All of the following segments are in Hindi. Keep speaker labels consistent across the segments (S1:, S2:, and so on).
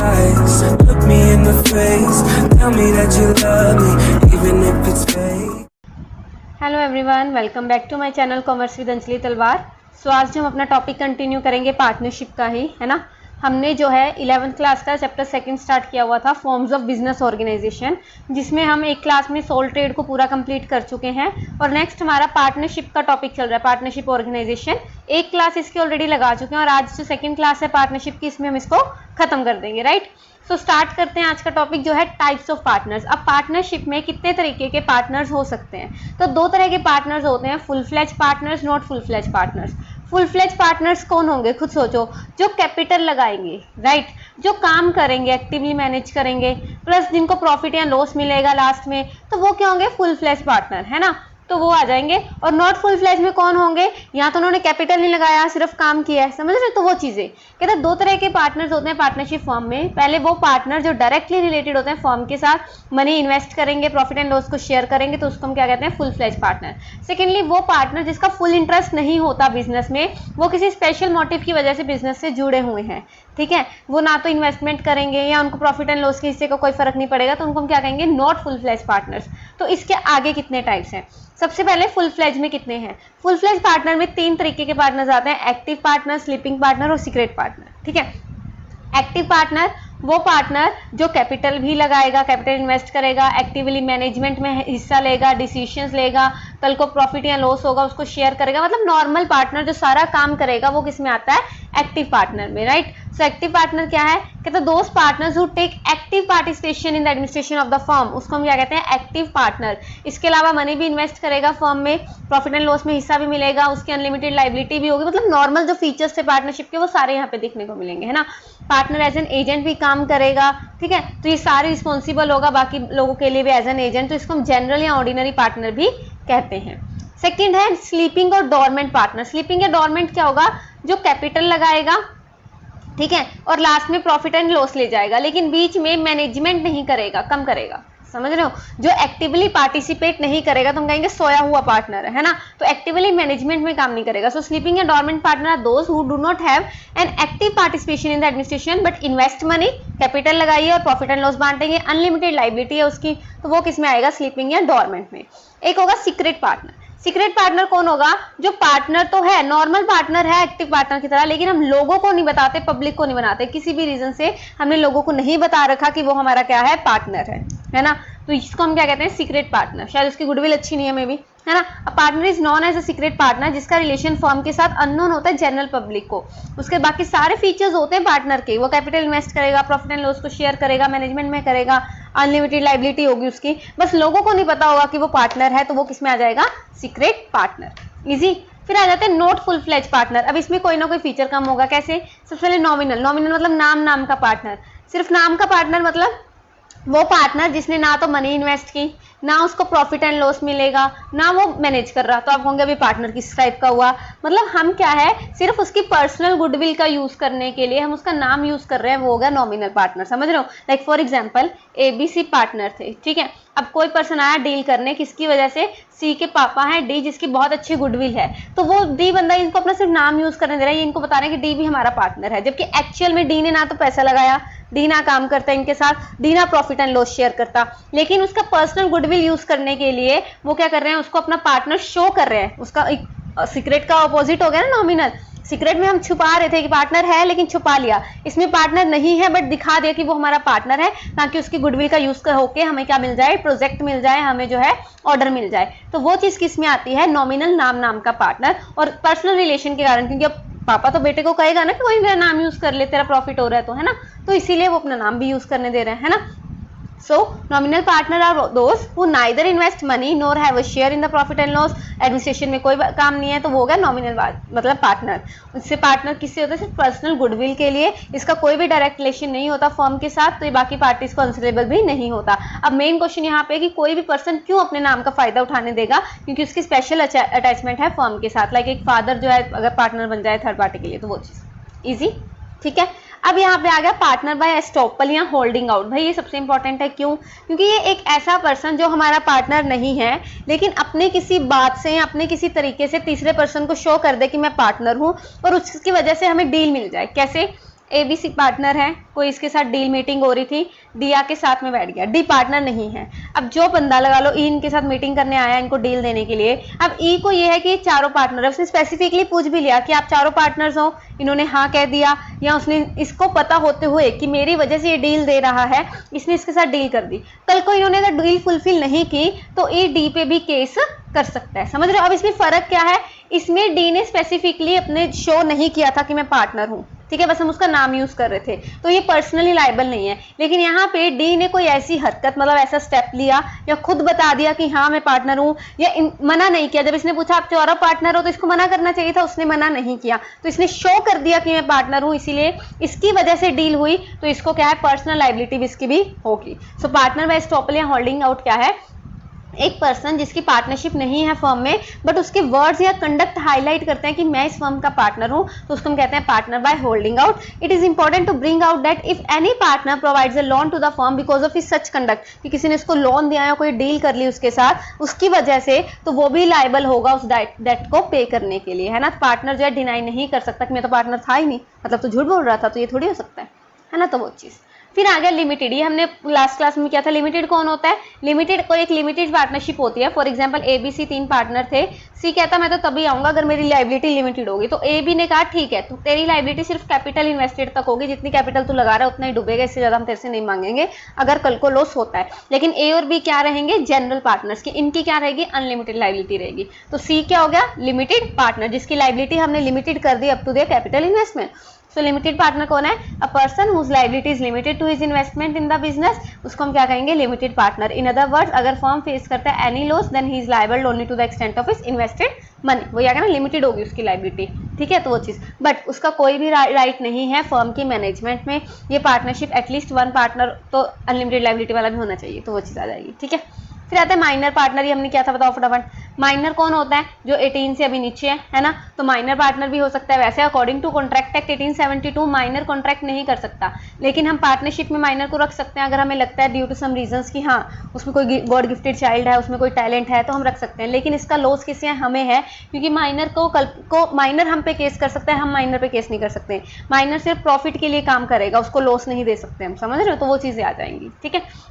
S1: lies. Look me in the face, tell me that you love me, even if it's fake.
S2: Hello everyone, welcome back to my channel commerce with Anjali Talwar. सो आज हम अपना टॉपिक कंटिन्यू करेंगे पार्टनरशिप का ही, है ना। हमने जो है 11th क्लास का चैप्टर 2 स्टार्ट किया हुआ था, फॉर्म्स ऑफ बिजनेस ऑर्गेनाइजेशन, जिसमें हम एक क्लास में सोल ट्रेड को पूरा कंप्लीट कर चुके हैं। और नेक्स्ट हमारा पार्टनरशिप का टॉपिक चल रहा है, पार्टनरशिप ऑर्गेनाइजेशन। एक क्लास इसकी ऑलरेडी लगा चुके हैं और आज जो सेकेंड क्लास है पार्टनरशिप की, इसमें हम इसको खत्म कर देंगे, राइट। सो स्टार्ट करते हैं आज का टॉपिक जो है टाइप्स ऑफ पार्टनर्स। अब पार्टनरशिप में कितने तरीके के पार्टनर्स हो सकते हैं? तो दो तरह के पार्टनर्स होते हैं, full fledge partners, not full fledge partners. Full fledge partners कौन होंगे, खुद सोचो। जो कैपिटल लगाएंगे, राइट, जो काम करेंगे, एक्टिवली मैनेज करेंगे, प्लस जिनको प्रॉफिट या लॉस मिलेगा लास्ट में, तो वो क्या होंगे, फुल फ्लेज पार्टनर, है ना। तो वो आ जाएंगे। और नॉट फुल फ्लेज में कौन होंगे, यहाँ तो उन्होंने कैपिटल नहीं लगाया, सिर्फ काम किया है, समझ रहे। तो वो चीजें कहते हैं दो तरह के पार्टनर्स होते हैं पार्टनरशिप फॉर्म में। पहले वो पार्टनर जो डायरेक्टली रिलेटेड होते हैं फॉर्म के साथ, मनी इन्वेस्ट करेंगे, प्रॉफिट एंड लॉस को शेयर करेंगे, तो उसको हम क्या कहते हैं, फुल फ्लेज पार्टनर। सेकेंडली वो पार्टनर जिसका फुल इंटरेस्ट नहीं होता बिजनेस में, वो किसी स्पेशल मोटिव की वजह से बिजनेस से जुड़े हुए हैं, ठीक है। वो ना तो इन्वेस्टमेंट करेंगे या उनको प्रॉफिट एंड लॉस के हिस्से का कोई फर्क नहीं पड़ेगा, तो उनको हम क्या कहेंगे, नॉट फुल फ्लेज पार्टनर्स। तो इसके आगे कितने टाइप्स हैं? सबसे पहले फुल फ्लेज में कितने हैं? फुल फ्लेज पार्टनर में 3 तरीके के पार्टनर्स आते हैं, एक्टिव पार्टनर, स्लीपिंग पार्टनर और सीक्रेट पार्टनर, ठीक है। एक्टिव पार्टनर वो पार्टनर जो कैपिटल भी लगाएगा, कैपिटल इन्वेस्ट करेगा, एक्टिवली मैनेजमेंट में हिस्सा लेगा, डिसीजंस लेगा, कल को प्रॉफिट या लॉस होगा उसको शेयर करेगा, मतलब नॉर्मल पार्टनर जो सारा काम करेगा, वो किस में आता है, एक्टिव पार्टनर में, राइट। सो एक्टिव पार्टनर क्या है, कहते हैं दोस्त partners who take active participation in the administration of the firm, उसको हम क्या कहते हैं, एक्टिव पार्टनर। इसके अलावा मनी भी इन्वेस्ट करेगा फर्म में, प्रॉफिट एंड लॉस में हिस्सा भी मिलेगा, उसकी अनलिमिटेड लाइबिलिटी भी होगी, मतलब नॉर्मल जो फीचर्स थे पार्टनरशिप के वो सारे यहाँ पे देखने को मिलेंगे, है ना। पार्टनर एज एन एजेंट भी काम करेगा, ठीक है, तो ये सारे रिस्पॉन्सिबल होगा बाकी लोगों के लिए भी एज एन एजेंट, तो इसको हम जनरल या ऑर्डिनरी पार्टनर भी कहते हैं। सेकंड है स्लीपिंग और डोरमेंट पार्टनर। स्लीपिंग या डोरमेंट क्या होगा, जो कैपिटल लगाएगा, ठीक है, और लास्ट में प्रॉफिट एंड लॉस ले जाएगा, लेकिन बीच में मैनेजमेंट नहीं करेगा, कम करेगा, समझ रहे हो। जो एक्टिवली पार्टिसिपेट नहीं करेगा तो हम कहेंगे सोया हुआ पार्टनर है ना, तो एक्टिवली मैनेजमेंट में काम नहीं करेगा। सो स्लीपिंग या dormant partner are those who do not have an active participation in the administration but invest money, capital लगाइए और प्रॉफिट एंड लॉस बांटेंगे, अनलिमिटेड लाइबिलिटी है उसकी, तो वो किस में आएगा, स्लीपिंग या डोरमेंट में। एक होगा सीक्रेट पार्टनर। सीक्रेट पार्टनर कौन होगा, जो पार्टनर तो है, नॉर्मल पार्टनर है एक्टिव पार्टनर की तरह, लेकिन हम लोगों को नहीं बताते, पब्लिक को नहीं बनाते, किसी भी रीजन से हमने लोगों को नहीं बता रखा कि वो हमारा क्या है, पार्टनर है ना। तो इसको हम क्या कहते हैं, सीक्रेट पार्टनर। शायद उसकी गुडविल अच्छी नहीं है मे बी, है ना। A partner is known as a secret partner, जिसका रिलेशन फर्म के साथ अननोन होता है जनरल पब्लिक को। उसके बाकी सारे फीचर्स होते हैं पार्टनर के, वो कैपिटल इन्वेस्ट करेगा, प्रॉफिट एंड लॉस को शेयर करेगा, मैनेजमेंट में करेगा, अनलिमिटेड लाइबिलिटी होगी उसकी, बस लोगों को नहीं पता होगा कि वो पार्टनर है, तो वो किस में आ जाएगा, सीक्रेट पार्टनर। इजी। फिर आ जाते हैं नॉट फुल फ्लेज पार्टनर। अब इसमें कोई ना कोई फीचर कम होगा, कैसे? सबसे पहले नॉमिनल। नॉमिनल मतलब नाम का पार्टनर, सिर्फ नाम का पार्टनर, मतलब वो पार्टनर जिसने ना तो मनी इन्वेस्ट की, ना उसको प्रॉफिट एंड लॉस मिलेगा, ना वो मैनेज कर रहा, तो आप कहोगे अभी पार्टनर किस टाइप का हुआ। मतलब हम क्या है, सिर्फ उसकी पर्सनल गुडविल का यूज करने के लिए हम उसका नाम यूज कर रहे हैं, वो होगा नॉमिनल पार्टनर, समझ रहे हो। Like for example ABC partner थे, ठीक है। अब कोई पर्सन आया डील करने, किसकी वजह से, C के पापा हैं D, जिसकी बहुत अच्छी गुडविल है, तो वो D बंदा इनको अपना सिर्फ नाम यूज करने दे रहा है, ये इनको बता रहे हैं कि D भी हमारा पार्टनर है, जबकि एक्चुअल में D ने ना तो पैसा लगाया, D ना काम करता इनके साथ, D ना प्रॉफिट एंड लॉस शेयर करता, लेकिन उसका पर्सनल गुडविल यूज करने के लिए वो क्या कर रहे हैं, उसको अपना पार्टनर शो कर रहे हैं। उसका सीक्रेट का अपोजिट हो गया ना नॉमिनल। सीक्रेट में हम छुपा रहे थे कि पार्टनर है, लेकिन छुपा लिया। इसमें पार्टनर नहीं है बट दिखा दिया कि वो हमारा पार्टनर है, ताकि उसकी गुडविल का यूज होके हमें क्या मिल जाए, प्रोजेक्ट मिल जाए, हमें जो है ऑर्डर मिल जाए। तो वो चीज किस में आती है, नॉमिनल, नाम का पार्टनर। और पर्सनल रिलेशन के कारण, क्योंकि अब पापा तो बेटे को कहेगा ना कि कोई मेरा नाम यूज कर ले, तेरा प्रॉफिट हो रहा है तो, है ना, तो इसीलिए वो अपना नाम भी यूज करने दे रहे हैं, है ना। So nominal partner are those who neither invest money nor have a share in the profit and loss। Administration में कोई काम नहीं है, तो वो होगा नॉमिनल मतलब पार्टनर। उससे पार्टनर किससे होता है, सिर्फ पर्सनल गुडविल के लिए, इसका कोई भी डायरेक्ट रिलेशन नहीं होता फर्म के साथ, तो ये बाकी पार्टीज को कंसिडरेबल भी नहीं होता। अब मेन क्वेश्चन यहाँ पे कि कोई भी पर्सन क्यों अपने नाम का फायदा उठाने देगा, क्योंकि उसकी स्पेशल अटैचमेंट है फर्म के साथ। लाइक एक फादर जो है अगर पार्टनर बन जाए थर्ड पार्टी के लिए, तो वो चीज इजी, ठीक है। अब यहाँ पे आ गया पार्टनर बाय एस्टॉपल या होल्डिंग आउट। भाई ये सबसे इंपॉर्टेंट है, क्यों? क्योंकि ये एक ऐसा पर्सन जो हमारा पार्टनर नहीं है, लेकिन अपने किसी बात से, अपने किसी तरीके से तीसरे पर्सन को शो कर दे कि मैं पार्टनर हूँ, और उसकी वजह से हमें डील मिल जाए। कैसे? ABC पार्टनर है, कोई इसके साथ डील मीटिंग हो रही थी, डी आके साथ में बैठ गया, डी पार्टनर नहीं है। अब जो बंदा लगा लो ई इनके साथ मीटिंग करने आया इनको डील देने के लिए, अब ई को ये है कि चारों पार्टनर है, उसने स्पेसिफिकली पूछ भी लिया कि आप चारों पार्टनर्स हो, इन्होंने हाँ कह दिया, या उसने इसको पता होते हुए कि मेरी वजह से ये डील दे रहा है, इसने इसके साथ डील कर दी। कल को इन्होंने अगर डील फुलफिल नहीं की तो ई डी पे भी केस कर सकता है। समझ रहे हो? अब इसमें फर्क क्या है, इसमें डी ने स्पेसिफिकली अपने शो नहीं किया था कि मैं पार्टनर हूं, ठीक है, बस हम उसका नाम यूज कर रहे थे, तो ये पर्सनली लायबल नहीं है। लेकिन यहाँ पे डी ने कोई ऐसी हरकत मतलब ऐसा स्टेप लिया या खुद बता दिया कि हाँ मैं पार्टनर हूँ, या मना नहीं किया। जब इसने पूछा आप चारों पार्टनर हो तो इसको मना करना चाहिए था, उसने मना नहीं किया, तो इसने शो कर दिया कि मैं पार्टनर हूँ, इसीलिए इसकी वजह से डील हुई, तो इसको क्या है, पर्सनल लायबिलिटी भी इसकी भी होगी। सो पार्टनर बाय एस्टॉपल या होल्डिंग आउट क्या है, एक पर्सन जिसकी पार्टनरशिप नहीं है फर्म में बट उसके वर्ड्स या कंडक्ट हाईलाइट करते हैं कि मैं इस फर्म का पार्टनर हूं, तो उसको हम कहते हैं partner by holding out. It is important to bring out that if any partner provides a loan to the firm because of his such conduct, कि किसी ने उसको लोन दिया या कोई डील कर ली उसके साथ उसकी वजह से, तो वो भी लायबल होगा उस डेट को पे करने के लिए, है ना। पार्टनर जो है डिनाई नहीं कर सकता कि मैं तो पार्टनर था ही नहीं, मतलब तो झूठ बोल रहा था, तो ये थोड़ी हो सकता है ना, तो वो चीज। फिर आ गया लिमिटेड, ये हमने लास्ट क्लास में किया था। लिमिटेड कौन होता है, लिमिटेड कोई एक लिमिटेड पार्टनरशिप होती है। फॉर एग्जांपल ABC 3 पार्टनर थे, सी कहता मैं तो तभी आऊंगा अगर मेरी लायबिलिटी लिमिटेड होगी, तो AB ने कहा ठीक है, तो तेरी लायबिलिटी सिर्फ कैपिटल इन्वेस्टेड तक होगी, जितनी कैपिटल तू लगा रहा है उतना ही डूबेगा, इससे ज्यादा हम तेरे से नहीं मांगेंगे अगर कल को लॉस होता है। लेकिन A और B क्या रहेंगे, जनरल पार्टनर्स की, इनकी क्या रहेगी, अनलिमिटेड लायबिलिटी रहेगी। तो C क्या हो गया, लिमिटेड पार्टनर, जिसकी लायबिलिटी हमने लिमिटेड कर दी up to their capital investment. So limited partner कौन है, a person whose liability is limited to his investment in the business, उसको हम क्या कहेंगे, limited partner. In other words अगर फर्म फेस करता है any loss then he is liable only to the extent of his invested money, वो क्या कहना, लिमिटेड होगी उसकी लायबिलिटी, ठीक है, तो वो चीज। बट उसका कोई भी राइट नहीं है फर्म की मैनेजमेंट में, ये पार्टनरशिप एटलीस्ट वन पार्टनर तो अनलिमिटेड लायबिलिटी वाला भी होना चाहिए, तो वो चीज आ जाएगी, ठीक है। फिर आता है माइनर पार्टनर, ये हमने क्या था बताओ फटाफट। माइनर कौन होता है, जो 18 से अभी नीचे है ना, तो माइनर पार्टनर भी हो सकता है। वैसे according to contract act 1872 minor contract नहीं कर सकता, लेकिन हम पार्टनरशिप में माइनर को रख सकते हैं अगर हमें लगता है ड्यू टू सम रीजंस कि हाँ उसमें कोई गॉड गिफ्टेड चाइल्ड है, उसमें कोई टैलेंट है, तो हम रख सकते हैं। लेकिन इसका लॉस किससे है, हमें है, क्योंकि माइनर को माइनर हम पे केस कर सकता है, हम माइनर पे केस नहीं कर सकते। माइनर सिर्फ प्रॉफिट के लिए काम करेगा, उसको लॉस नहीं दे सकते हम, समझ रहे हो, तो वो चीजें आ जाएंगी, ठीक है।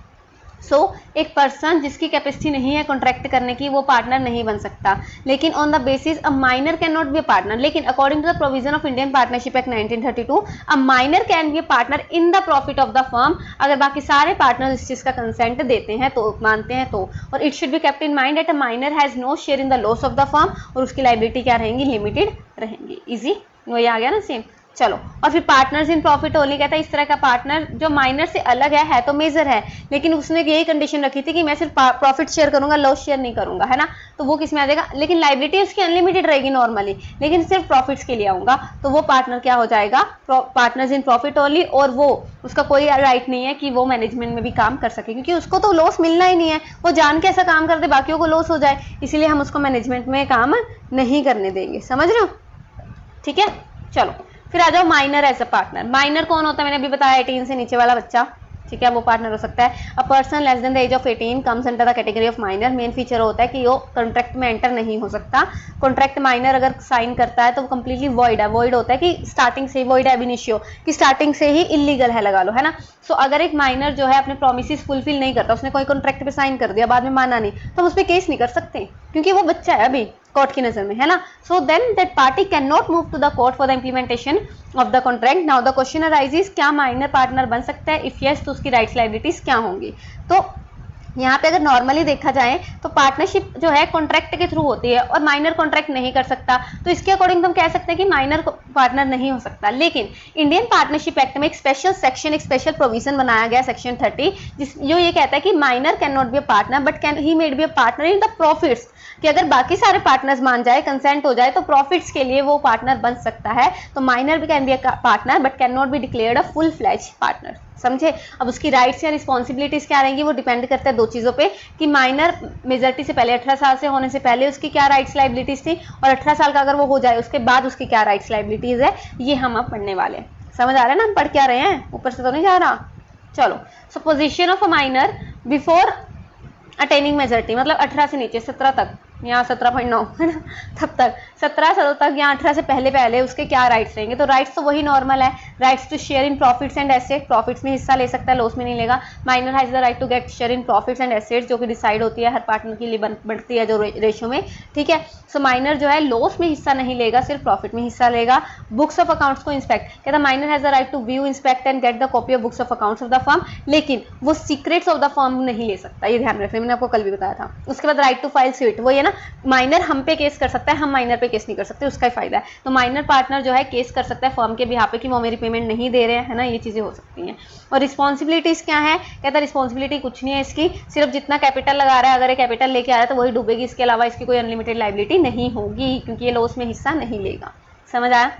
S2: एक पर्सन जिसकी कैपेसिटी नहीं है कॉन्ट्रैक्ट करने की, वो पार्टनर नहीं बन सकता। लेकिन on the basis a minor can not be a partner, लेकिन according to the provision of Indian partnership act 1932 a minor can be a partner in the profit of the firm, अगर बाकी सारे पार्टनर इस चीज का कंसेंट देते हैं तो, मानते हैं तो। और it should be kept in mind that a minor has no share in the loss of the firm, और उसकी लायबिलिटी क्या रहेंगी, लिमिटेड रहेंगी। इजी, वही आ गया ना सेम। चलो, और फिर पार्टनर्स इन प्रॉफिट ओनली कहता है इस तरह का पार्टनर जो माइनर से अलग है तो मेजर है, लेकिन उसने यही कंडीशन रखी थी कि मैं सिर्फ प्रॉफिट शेयर करूंगा, लॉस शेयर नहीं करूंगा, है ना, तो वो किस में आ जाएगा, लेकिन लायबिलिटी उसकी अनलिमिटेड रहेगी नॉर्मली, लेकिन सिर्फ प्रॉफिट्स के लिए आऊंगा, तो वो पार्टनर क्या हो जाएगा, पार्टनर्स इन प्रॉफिट ओनली। और वो उसका कोई राइट नहीं है कि वो मैनेजमेंट में भी काम कर सके, क्योंकि उसको तो लॉस मिलना ही नहीं है, वो जान के ऐसा काम कर दे बाकियों को लॉस हो जाए, इसीलिए हम उसको मैनेजमेंट में काम नहीं करने देंगे, समझ रहे हो, ठीक है। चलो फिर आ जाओ minor as a partner. Minor कौन होता है, मैंने अभी बताया 18 से नीचे वाला बच्चा, ठीक है, वो पार्टनर हो सकता है। A person less than the age of 18 comes under the category of minor. Main feature होता है कि वो कॉन्ट्रैक्ट में एंटर नहीं हो सकता। कॉन्ट्रैक्ट माइनर अगर साइन करता है तो वो कंप्लीटली वॉइड है। वॉइड होता है कि स्टार्टिंग से ही, वॉइड एब इनिशियो, कि स्टार्टिंग से ही इलीगल है, लगा लो, है ना। सो अगर एक माइनर जो है अपने प्रोमिसेस फुलफिल नहीं करता, उसने कोई कॉन्ट्रैक्ट पे साइन कर दिया, बाद में माना नहीं, तो हम उस पर केस नहीं कर सकते, क्योंकि वो बच्चा है अभी कोर्ट की नजर में, है ना। So then that party can not move to the court for the implementation of the contract. Now the question arises, क्या माइनर पार्टनर बन सकता है, इफ यस तो उसकी राइट्स लायबिलिटीज क्या होंगी। तो यहाँ पे अगर नॉर्मली देखा जाए तो पार्टनरशिप जो है कॉन्ट्रैक्ट के थ्रू होती है और माइनर कॉन्ट्रैक्ट नहीं कर सकता, तो इसके अकॉर्डिंग हम कह सकते हैं कि माइनर पार्टनर नहीं हो सकता। लेकिन इंडियन पार्टनरशिप एक्ट में एक स्पेशल सेक्शन, एक स्पेशल प्रोविजन बनाया गया सेक्शन 30, जो ये कहता है कि minor can not be a partner but can he made B a partner in the profits, कि अगर बाकी सारे पार्टनर्स मान जाए, कंसेंट हो जाए, तो प्रॉफिट्स के लिए वो पार्टनर बन सकता है। तो माइनर भी can be a partner but can not be declared a full fledge partner, समझे। अब उसकी राइट्स या रिस्पॉन्सिबिलिटीज क्या रहेंगी, वो डिपेंड करता है दो चीजों पे, कि माइनर मेजॉरिटी से पहले 18 साल से होने से पहले उसकी क्या राइट्स लायबिलिटीज थी, और 18 साल का अगर वो हो जाए उसके बाद उसकी क्या राइट्स लायबिलिटीज है, ये हम अब पढ़ने वाले हैं। समझ आ रहा है ना, हम पढ़ क्या रहे हैं, ऊपर से तो नहीं जा रहा। चलो, सो position of a minor before attaining majority, मतलब 18 से नीचे 17 तक, यहाँ 17.9 है ना, तब तक 17 सालों तक या 18 से पहले पहले उसके क्या राइट्स रहेंगे? तो राइट्स तो वही नॉर्मल है, rights to share in profits and asset, profits में हिस्सा ले सकता है, लॉस में नहीं लेगा। Minor has the right to get share in profits and assets, जो कि डिसाइड होती है हर पार्टनर के लिए बढ़ती है जो रेशियो में, ठीक है। सो माइनर जो है लॉस में हिस्सा नहीं लेगा, सिर्फ प्रॉफिट में हिस्सा लेगा। बुक्स ऑफ अकाउंट्स को इंस्पेक्ट, कहता minor has the right to view, inspect and get the copy of books of accounts of the firm, लेकिन वो सीक्रेट्स ऑफ द फर्म नहीं ले सकता, ये ध्यान रखना, मैंने आपको कल भी बताया था। उसके बाद राइट टू फाइल स्यूट, वो ये ना माइनर हम पे केस कर सकता है, हम माइनर पे केस नहीं कर सकते, उसका ही फायदा है। तो माइनर पार्टनर जो है केस कर सकता है फर्म के बिहाफ पे कि वो मेरी पेमेंट नहीं दे रहे हैं, है ना, ये चीजें हो सकती हैं। और रिस्पॉन्सिबिलिटीज क्या है? कहता है रिस्पॉन्सिबिलिटी कुछ नहीं है इसकी, सिर्फ जितना कैपिटल लगा रहा है, अगर ये कैपिटल लेके आ रहा है तो वही डूबेगी, इसके अलावा इसकी कोई अनलिमिटेड लाइबिलिटी नहीं होगी, क्योंकि ये लॉस में हिस्सा नहीं लेगा। समझ आया?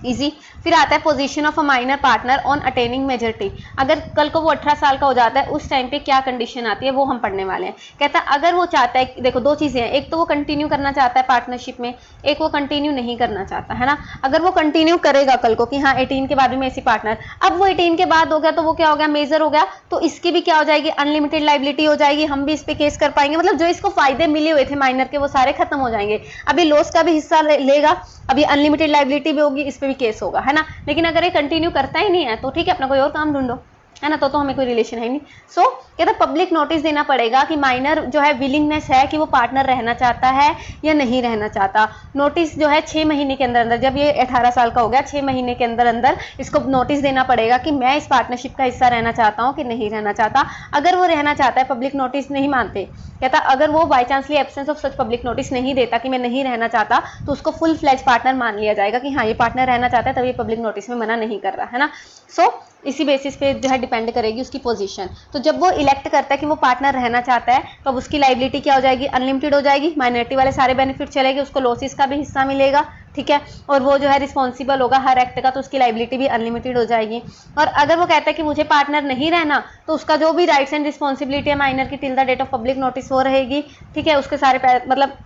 S2: इजी। फिर आता है position of a minor partner on attaining majority, अगर कल को वो 18 साल का हो जाता है उस टाइम पे क्या कंडीशन आती है वो हम पढ़ने वाले हैं। कहता है अगर वो चाहता है, देखो दो चीजें हैं, एक तो वो कंटिन्यू करना चाहता है पार्टनरशिप में, एक वो कंटिन्यू नहीं करना चाहता, है ना। अगर वो कंटिन्यू करेगा कल को कि हाँ 18 के बाद भी मैं इसी पार्टनर, अब वो 18 के बाद हो गया तो वो क्या हो गया, मेजर हो गया, तो इसकी भी क्या हो जाएगी, अनलिमिटेड लाइबिलिटी हो जाएगी, हम भी इस पे केस कर पाएंगे, मतलब जो इसको फायदे मिले हुए थे माइनर के वो सारे खत्म हो जाएंगे। अभी लॉस का भी हिस्सा लेगा, अभी अनलिमिटेड लाइबिलिटी भी होगी, इस पे भी केस होगा, है ना। लेकिन अगर ये कंटिन्यू करता ही नहीं है तो ठीक है, अपना कोई और काम ढूंढो, है ना, तो हमें कोई रिलेशन है नहीं। सो कहता पब्लिक नोटिस देना पड़ेगा कि माइनर जो है विलिंगनेस है कि वो पार्टनर रहना चाहता है या नहीं रहना चाहता। नोटिस जो है 6 महीने के अंदर अंदर, जब ये 18 साल का हो गया 6 महीने के अंदर अंदर इसको नोटिस देना पड़ेगा कि मैं इस पार्टनरशिप का हिस्सा रहना चाहता हूँ कि नहीं रहना चाहता। अगर वो रहना चाहता है, पब्लिक नोटिस नहीं मानते, कहता अगर वो by chance absence of such public notice नहीं देता कि मैं नहीं रहना चाहता, तो उसको फुल फ्लेज पार्टनर मान लिया जाएगा कि हाँ ये पार्टनर रहना चाहता है, तभी पब्लिक नोटिस में मना नहीं कर रहा, है ना। सो इसी बेसिस पे जो है डिपेंड करेगी उसकी पोजीशन। तो जब वो इलेक्ट करता है कि वो पार्टनर रहना चाहता है तो अब उसकी लाइबिलिटी क्या हो जाएगी, अनलिमिटेड हो जाएगी, माइनॉरिटी वाले सारे बेनिफिट चलेंगे, उसको लॉसेस का भी हिस्सा मिलेगा, ठीक है। और वो जो है रिस्पॉन्सिबल होगा हर एक्ट का, तो उसकी लाइबिलिटी भी अनलिमिटेड हो जाएगी। और अगर वो कहता है कि मुझे पार्टनर नहीं रहना, तो उसका जो भी राइट्स एंड रिस्पॉन्सिबिलिटी है माइनर की till the date of public notice वो रहेगी, ठीक है। उसके सारे मतलब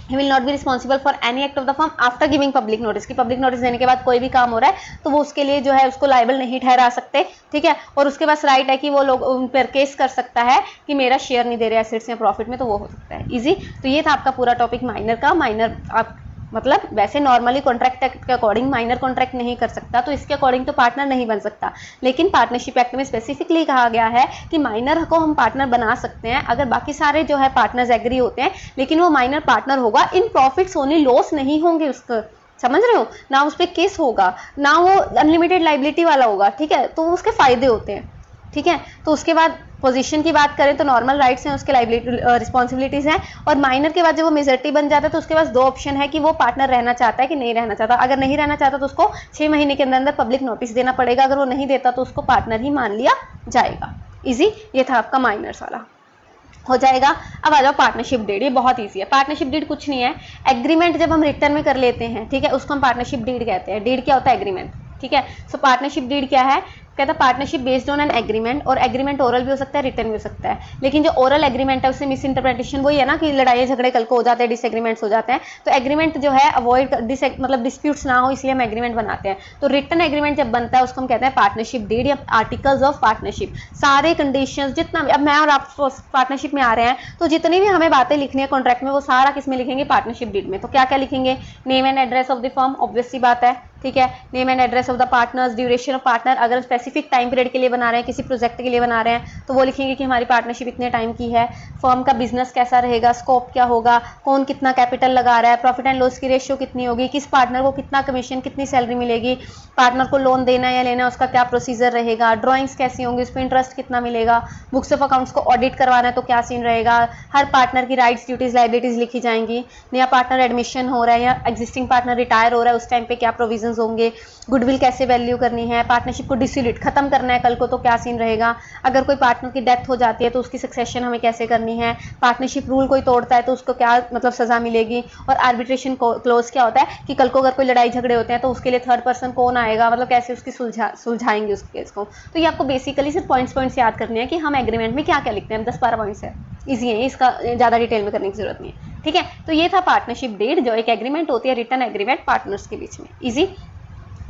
S2: he will not be responsible for any act of the firm after giving public notice, कि पब्लिक नोटिस देने के बाद कोई भी काम हो रहा है तो वो उसके लिए जो है उसको लायबल नहीं ठहरा सकते, ठीक है। और उसके पास राइट है कि वो लोग उन पर केस कर सकता है कि मेरा शेयर नहीं दे रहे एसेट्स या प्रॉफिट में, तो वो हो सकता है। इजी। तो ये था आपका पूरा टॉपिक माइनर का। माइनर आप मतलब वैसे नॉर्मली कॉन्ट्रैक्ट एक्ट के अकॉर्डिंग माइनर कॉन्ट्रैक्ट नहीं कर सकता, तो इसके अकॉर्डिंग तो पार्टनर नहीं बन सकता, लेकिन पार्टनरशिप एक्ट में स्पेसिफिकली कहा गया है कि माइनर को हम पार्टनर बना सकते हैं अगर बाकी सारे जो है पार्टनर्स एग्री होते हैं, लेकिन वो माइनर पार्टनर होगा इन प्रॉफिट्स ओनली, लॉस नहीं होंगे उसको, समझ रहे हो ना, उस पर केस होगा ना, वो अनलिमिटेड लाइबिलिटी वाला होगा, ठीक है। तो उसके फायदे होते हैं, ठीक है। तो उसके बाद पोजीशन की बात करें तो नॉर्मल राइट्स हैं, उसके लाइबिलिटी रिस्पॉन्सिबिलिटीज हैं, और माइनर के बाद जब वो मेजॉरिटी बन जाता है तो उसके पास दो ऑप्शन है कि वो पार्टनर रहना चाहता है कि नहीं रहना चाहता। अगर नहीं रहना चाहता तो उसको 6 महीने के अंदर अंदर पब्लिक नोटिस देना पड़ेगा, अगर वो नहीं देता तो उसको पार्टनर ही मान लिया जाएगा। इजी। ये था आपका माइनर्स वाला, हो जाएगा। अब आ जाओ पार्टनरशिप डीड, ये बहुत इजी है। पार्टनरशिप डीड कुछ नहीं है, एग्रीमेंट जब हम रिटर्न में कर लेते हैं, ठीक है, उसको हम पार्टनरशिप डीड कहते हैं। डीड क्या होता है, एग्रीमेंट, ठीक है। सो पार्टनरशिप डीड क्या है, कहता है partnership based on an agreement, और एग्रीमेंट ओरल भी हो सकता है रिटर्न भी हो सकता है, लेकिन जो ओरल एग्रीमेंट है उससे मिस इंटरप्रिटेशन वही है ना कि लड़ाई झगड़े कल को हो जाते हैं, डिसएग्रीमेंट्स हो जाते हैं, तो एग्रीमेंट जो है अवॉइड मतलब डिस्प्यूट्स ना हो इसलिए हम एग्रीमेंट बनाते हैं। तो रिटर्न एग्रीमेंट जब बनता है उसको हम कहते हैं पार्टनरशिप डीड या आर्टिकल्स ऑफ पार्टनरशिप। सारे कंडीशंस जितना भी, अब मैं और आप पार्टनरशिप में आ रहे हैं तो जितनी भी हमें बातें लिखनी है कॉन्ट्रैक्ट में वो सारा किस में लिखेंगे, पार्टनरशिप डीड में। तो क्या क्या लिखेंगे, name and address of the firm, obvious सी बात है, ठीक है, name and address of the partners, duration of partner, अगर स्पेसिफिक टाइम पीरियड के लिए बना रहे हैं, किसी प्रोजेक्ट के लिए बना रहे हैं तो वो लिखेंगे कि हमारी पार्टनरशिप इतने टाइम की है, फर्म का बिजनेस कैसा रहेगा, स्कोप क्या होगा, कौन कितना कैपिटल लगा रहा है, प्रॉफिट एंड लॉस की रेशियो कितनी होगी, किस पार्टनर को कितना कमीशन, कितनी सैलरी मिलेगी, पार्टनर को लोन देना या लेना उसका क्या प्रोसीजर रहेगा, ड्रॉइंग्स कैसी होंगी, उस पर इंटरेस्ट कितना मिलेगा, बुक्स ऑफ अकाउंट्स को ऑडिट करवाना है तो क्या सीन रहेगा, हर पार्टनर की राइट्स ड्यूटीज लाइबिलिटीज लिखी जाएंगी, नया पार्टनर एडमिशन हो रहा है या एग्जिस्टिंग पार्टनर रिटायर हो रहा है उस टाइम पे क्या प्रोविजन होंगे, गुडविल कैसे वैल्यू करनी है, पार्टनरशिप को डिसोल्यूट खत्म करना है कल को तो क्या सीन रहेगा, अगर कोई पार्टनर की डेथ हो जाती है तो उसकी सक्सेशन हमें कैसे करनी है, पार्टनरशिप रूल कोई तोड़ता है तो उसको क्या मतलब सजा मिलेगी, और आर्बिट्रेशन क्लोज क्या होता है कि कल को अगर कोई लड़ाई झगड़े होते हैं तो उसके लिए थर्ड पर्सन कौन आएगा, मतलब कैसे उसकी सुलझाएंगे उस केस को। तो ये आपको बेसिकली सिर्फ पॉइंट्स याद करने हैं कि हम एग्रीमेंट में क्या क्या लिखते हैं, 10-12 पॉइंट्स है, ईजी है, इसका ज़्यादा डिटेल में करने की जरूरत नहीं है, ठीक है। तो ये था पार्टनरशिप डीड जो एक एग्रीमेंट होती है, रिटर्न एग्रीमेंट पार्टनर्स के बीच में, ईजी।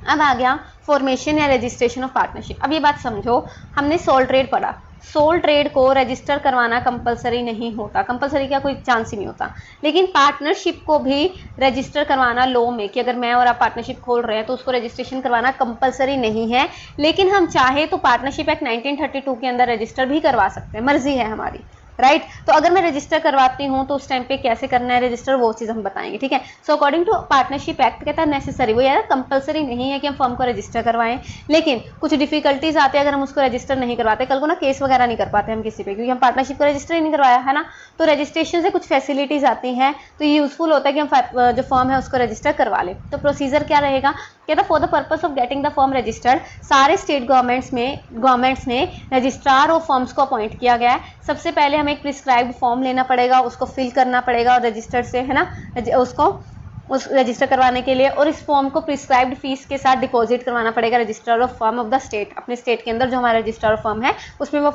S2: अब आ गया फॉर्मेशन या रजिस्ट्रेशन ऑफ पार्टनरशिप। अब ये बात समझो, हमने सोल ट्रेड पढ़ा, सोल ट्रेड को रजिस्टर करवाना कंपलसरी नहीं होता, कंपलसरी का कोई चांस ही नहीं होता। लेकिन पार्टनरशिप को भी रजिस्टर करवाना लॉ में, कि अगर मैं और आप पार्टनरशिप खोल रहे हैं तो उसको रजिस्ट्रेशन करवाना कंपलसरी नहीं है, लेकिन हम चाहे तो पार्टनरशिप एक्ट 1932 के अंदर रजिस्टर भी करवा सकते हैं, मर्जी है हमारी, राइट। तो अगर मैं रजिस्टर करवाती हूँ तो उस टाइम पे कैसे करना है रजिस्टर, वो चीज़ हम बताएंगे, ठीक है। So according to partnership act कहता है नेसेसरी, वो यार कंपलसरी नहीं है कि हम फर्म को रजिस्टर करवाएं, लेकिन कुछ डिफिकल्टीज आते हैं अगर हम उसको रजिस्टर नहीं करवाते, कल को ना केस वगैरह नहीं कर पाते हम किसी पे, क्योंकि हम पार्टनरशिप को रजिस्टर ही नहीं करवाया है ना। तो रजिस्ट्रेशन से कुछ फैसिलिटीज आती हैं, तो ये यूजफुल होता है कि हम जो फर्म है उसको रजिस्टर करवा लें। तो प्रोसीजर क्या रहेगा, कहता for the purpose of getting the firm registered, सारे स्टेट गवर्नमेंट्स ने रजिस्ट्रार ऑफ फर्म्स को अपॉइंट किया गया है। सबसे पहले हमें एक प्रिस्क्राइब्ड फॉर्म लेना पड़ेगा, उसको फिल करना पड़ेगा और रजिस्टर्ड से, है ना, उस रजिस्टर करवाने के लिए, और इस फॉर्म को प्रिस्क्राइब्ड फीस के साथ डिपॉजिट करवाना पड़ेगा registrar of firm of the state, अपने स्टेट के अंदर जो हमारा रजिस्ट्रार ऑफ फर्म है उसमें वो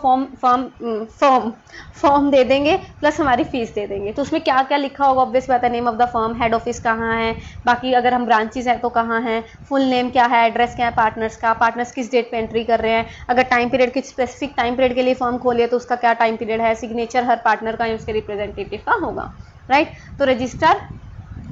S2: फॉर्म दे देंगे प्लस हमारी फीस दे देंगे। तो उसमें क्या क्या लिखा होगा, ऑब्वियस बात है, name of the firm, head office कहाँ है, बाकी अगर हम ब्रांचेस हैं तो कहाँ हैं, फुल नेम क्या है, एड्रेस क्या है पार्टनर्स का, पार्टनर्स किस डेट पे एंट्री कर रहे हैं, अगर टाइम पीरियड किस स्पेसिफिक टाइम पीरियड के लिए फर्म खोलिए तो उसका क्या टाइम पीरियड है, सिग्नेचर हर पार्टनर का या उसके रिप्रेजेंटेटिव का होगा, राइट। तो रजिस्ट्रार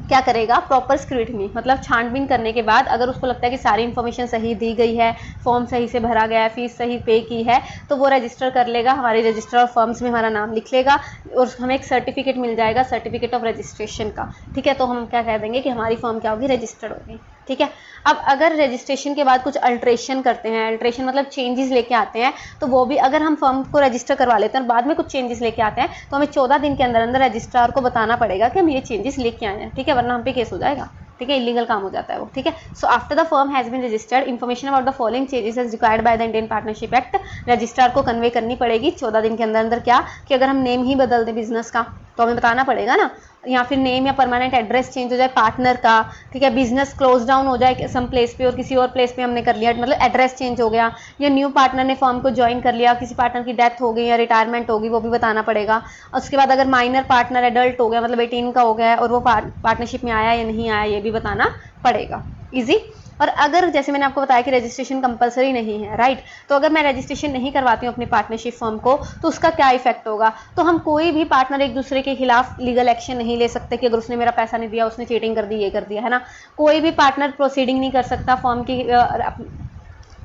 S2: क्या करेगा, प्रॉपर स्क्रूटनी, मतलब छानबीन करने के बाद अगर उसको लगता है कि सारी इन्फॉर्मेशन सही दी गई है, फॉर्म सही से भरा गया है, फीस सही पे की है, तो वो रजिस्टर कर लेगा, हमारे रजिस्टर ऑफ फर्म्स में हमारा नाम लिख लेगा और हमें एक सर्टिफिकेट मिल जाएगा, सर्टिफिकेट ऑफ रजिस्ट्रेशन का, ठीक है। तो हम क्या कह देंगे कि हमारी फर्म क्या होगी, रजिस्टर्ड होगी, ठीक है। अब अगर रजिस्ट्रेशन के बाद कुछ अल्ट्रेशन करते हैं, अल्ट्रेशन मतलब चेंजेस लेके आते हैं, तो वो भी अगर हम फर्म को रजिस्टर करवा लेते हैं और बाद में कुछ चेंजेस लेके आते हैं तो हमें 14 दिन के अंदर अंदर रजिस्ट्रार को बताना पड़ेगा कि हम ये चेंजेस लेके आए हैं, ठीक है, वरना हम पे केस हो जाएगा, ठीक है, इलीगल काम हो जाता है वो, ठीक है। So after the firm has been registered, information about the following changes as required by the Indian partnership act, registrar को कन्वे करनी पड़ेगी 14 दिन के अंदर अंदर। क्या कि अगर हम नेम ही बदल दें बिजनेस का तो हमें बताना पड़ेगा ना, या फिर नेम या परमानेंट एड्रेस चेंज हो जाए पार्टनर का, ठीक है, बिजनेस क्लोज डाउन हो जाए सम प्लेस पे और किसी और प्लेस पे हमने कर लिया, मतलब एड्रेस चेंज हो गया, या न्यू पार्टनर ने फर्म को ज्वाइन कर लिया, किसी पार्टनर की डेथ हो गई या रिटायरमेंट होगी, वो भी बताना पड़ेगा। उसके बाद अगर माइनर पार्टनर एडल्ट हो गया, मतलब 18 का हो गया है और वो पार्टनरशिप में आया या नहीं आया, ये भी बताना पड़ेगा, इजी। और अगर जैसे मैंने आपको बताया कि रजिस्ट्रेशन कंपलसरी नहीं है, राइट, तो अगर मैं रजिस्ट्रेशन नहीं करवाती हूँ अपनी पार्टनरशिप फर्म को तो उसका क्या इफेक्ट होगा, तो हम कोई भी पार्टनर एक दूसरे के खिलाफ लीगल एक्शन नहीं ले सकते कि अगर उसने मेरा पैसा नहीं दिया, उसने चीटिंग कर दी, ये कर दिया, है ना। कोई भी पार्टनर प्रोसीडिंग नहीं कर सकता फर्म की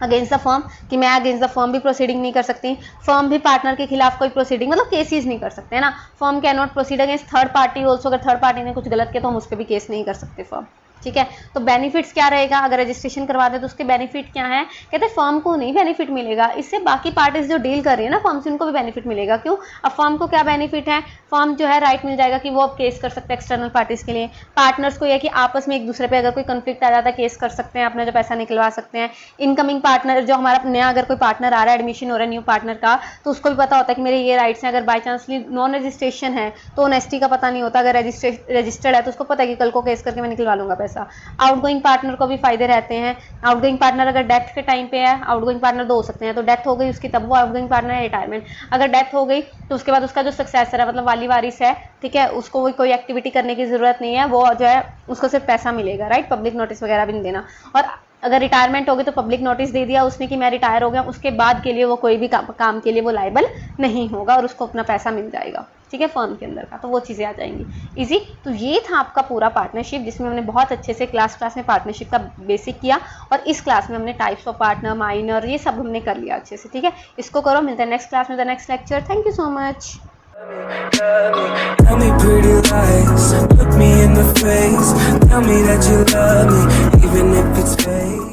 S2: अगेंस्ट द फर्म, कि मैं अगेंस्ट द फर्म भी प्रोसीडिंग नहीं कर सकती, फर्म भी पार्टनर के खिलाफ कोई प्रोसीडिंग मतलब केसेस नहीं कर सकते, है ना। Firm can not proceed against third party also, अगर थर्ड पार्टी ने कुछ गलत किया तो हम उस पर भी केस नहीं कर सकते फर्म, ठीक है। तो बेनिफिट्स क्या रहेगा अगर रजिस्ट्रेशन करवा दे तो उसके बेनिफिट क्या है, कहते हैं फर्म को नहीं बेनिफिट मिलेगा, इससे बाकी पार्टीज जो डील कर रही है ना फर्म से उनको भी बेनिफिट मिलेगा। क्यों, अब फर्म को क्या बेनिफिट है, फर्म जो है राइट मिल जाएगा कि वो अब केस कर सकते हैं एक्सटर्नल पार्टीज के लिए। पार्टनर्स को यह कि आपस में एक दूसरे पे अगर कोई कंफ्लिक्ट आ जाता है केस कर सकते हैं, अपना जो पैसा निकलवा सकते हैं। इनकमिंग पार्टनर जो हमारा नया अगर कोई पार्टनर आ रहा है, एडमिशन हो रहा है न्यू पार्टनर का, तो उसको भी पता होता है कि मेरे ये राइट्स हैं। अगर बाई चांसली नॉन रजिस्ट्रेशन है तो ऑनेस्टी का पता नहीं होता, अगर रजिस्टर्ड है तो उसको पता है कि कल को केस करके मैं निकलवा लूंगा पैसा। आउटगोइंग पार्टनर को भी फायदे रहते हैं। आउटगोइंग पार्टनर अगर डेथ के टाइम पे है, आउटगोइंग पार्टनर दो हो सकते हैं, तो डेथ हो गई उसकी तब वो आउटगोइंग पार्टनर है, रिटायरमेंट। अगर डेथ हो गई तो उसके बाद उसका जो सक्सेसर है मतलब वाली वारिस है, ठीक है, उसको कोई एक्टिविटी करने की जरूरत नहीं है, वो जो है उसको सिर्फ पैसा मिलेगा, राइट, पब्लिक नोटिस वगैरह भी नहीं देना। और अगर रिटायरमेंट हो गई तो पब्लिक नोटिस दे दिया उसने कि मैं रिटायर हो गया, उसके बाद के लिए वो कोई भी काम के लिए वो लायबल नहीं होगा और उसको अपना पैसा मिल जाएगा, ठीक है, फर्म के अंदर का। तो वो चीज़ें आ जाएंगी इजी। तो ये था आपका पूरा पार्टनरशिप, जिसमें हमने बहुत अच्छे से क्लास में पार्टनरशिप का बेसिक किया, और इस क्लास में हमने टाइप्स ऑफ पार्टनर, माइनर, ये सब हमने कर लिया अच्छे से, ठीक है। इसको करो, मिलते हैं नेक्स्ट क्लास में, the next lecture. Thank you so much.
S1: Tell me pretty lies, look me in the face, tell me that you love me, even if it's fake.